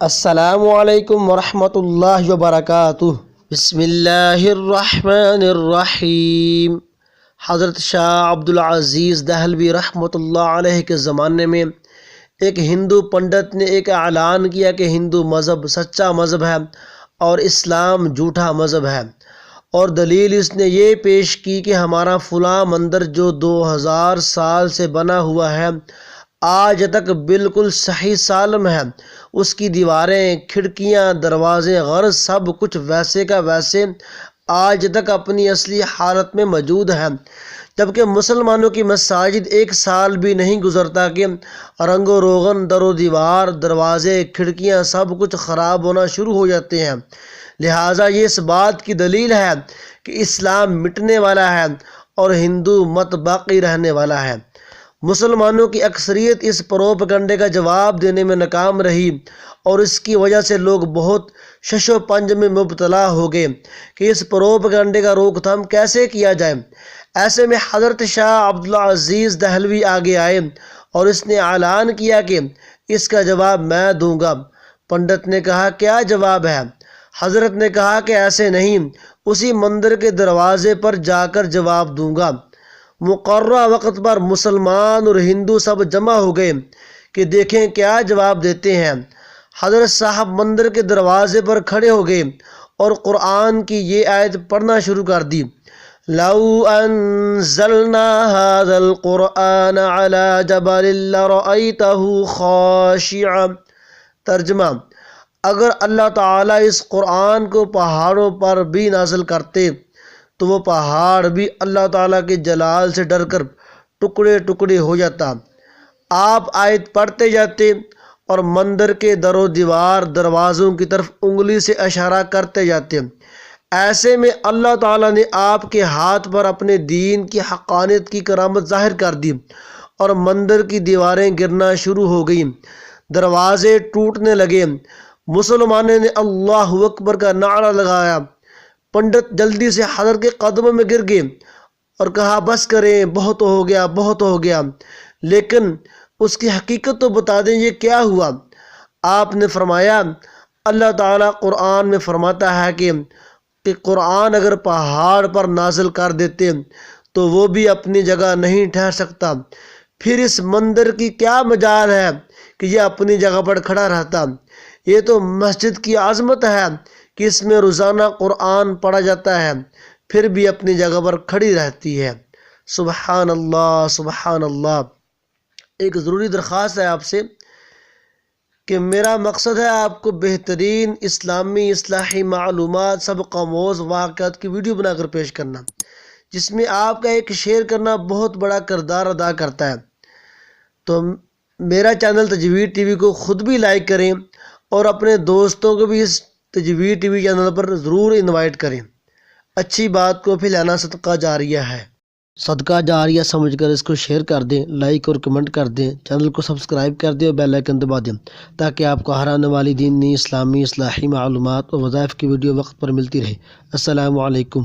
السلام علیکم ورحمۃ اللہ وبرکاتہ۔ بسم اللہ الرحمن الرحیم۔ حضرت شاہ عبدالعزیز دہلوی رحمۃ اللہ علیہ کے زمانے میں ایک ہندو پنڈت نے ایک اعلان کیا کہ ہندو مذہب سچا مذہب ہے اور اسلام جھوٹا مذہب ہے، اور دلیل اس نے یہ پیش کی کہ ہمارا فلاں مندر جو 2000 سال سے بنا ہوا ہے آج تک بالکل صحیح سالم ہے، اس کی دیواریں، کھڑکیاں، دروازے، غرض سب کچھ ویسے کا ویسے آج تک اپنی اصلی حالت میں موجود ہے، جبکہ مسلمانوں کی مساجد ایک سال بھی نہیں گزرتا کہ رنگ و روغن، در و دیوار، دروازے، کھڑکیاں سب کچھ خراب ہونا شروع ہو جاتے ہیں۔ لہٰذا یہ اس بات کی دلیل ہے کہ اسلام مٹنے والا ہے اور ہندو مت باقی رہنے والا ہے۔ مسلمانوں کی اکثریت اس پروپیگنڈے کا جواب دینے میں ناکام رہی اور اس کی وجہ سے لوگ بہت شش و پنج میں مبتلا ہو گئے کہ اس پروپیگنڈے کا روک تھام کیسے کیا جائے۔ ایسے میں حضرت شاہ عبدالعزیز دہلوی آگے آئے اور اس نے اعلان کیا کہ اس کا جواب میں دوں گا۔ پنڈت نے کہا، کیا جواب ہے؟ حضرت نے کہا کہ ایسے نہیں، اسی مندر کے دروازے پر جا کر جواب دوں گا۔ مقررہ وقت پر مسلمان اور ہندو سب جمع ہو گئے کہ دیکھیں کیا جواب دیتے ہیں۔ حضرت صاحب مندر کے دروازے پر کھڑے ہو گئے اور قرآن کی یہ آیت پڑھنا شروع کر دی، لَوْ أَنزَلْنَا هَذَا الْقُرْآنَ عَلَى جَبَلٍ لَرَأَيْتَهُ خَاشِعًا۔ ترجمہ: اگر اللہ تعالیٰ اس قرآن کو پہاڑوں پر بھی نازل کرتے تو وہ پہاڑ بھی اللہ تعالیٰ کے جلال سے ڈر کر ٹکڑے ٹکڑے ہو جاتا۔ آپ آیت پڑھتے جاتے اور مندر کے در و دیوار، دروازوں کی طرف انگلی سے اشارہ کرتے جاتے۔ ایسے میں اللہ تعالیٰ نے آپ کے ہاتھ پر اپنے دین کی حقانیت کی کرامت ظاہر کر دی اور مندر کی دیواریں گرنا شروع ہو گئیں، دروازے ٹوٹنے لگے۔ مسلمانوں نے اللہ اکبر کا نعرہ لگایا۔ پنڈت جلدی سے حضرت کے قدموں میں گر گئے اور کہا، بس کریں، بہت ہو گیا، بہت ہو گیا، لیکن اس کی حقیقت تو بتا دیں، یہ کیا ہوا؟ آپ نے فرمایا، اللہ تعالیٰ قرآن میں فرماتا ہے کہ قرآن اگر پہاڑ پر نازل کر دیتے تو وہ بھی اپنی جگہ نہیں ٹھہر سکتا، پھر اس مندر کی کیا مجال ہے کہ یہ اپنی جگہ پر کھڑا رہتا؟ یہ تو مسجد کی عظمت ہے کہ اس میں روزانہ قرآن پڑھا جاتا ہے، پھر بھی اپنی جگہ پر کھڑی رہتی ہے۔ سبحان اللہ، سبحان اللہ۔ ایک ضروری درخواست ہے آپ سے کہ میرا مقصد ہے آپ کو بہترین اسلامی اصلاحی معلومات، سبق آموز واقعات کی ویڈیو بنا کر پیش کرنا، جس میں آپ کا ایک شیئر کرنا بہت بڑا کردار ادا کرتا ہے۔ تو میرا چینل تجوید ٹی وی کو خود بھی لائک کریں اور اپنے دوستوں کو بھی اس تجوید ٹی وی چینل پر ضرور انوائٹ کریں۔ اچھی بات کو پھیلانا صدقہ جاریہ ہے۔ صدقہ جاریہ سمجھ کر اس کو شیئر کر دیں، لائک اور کمنٹ کر دیں، چینل کو سبسکرائب کر دیں اور بیل آئیکن دبا دیں تاکہ آپ کو ہر آنے والی دینی، اسلامی، اصلاحی معلومات اور وظائف کی ویڈیو وقت پر ملتی رہے۔ السلام علیکم۔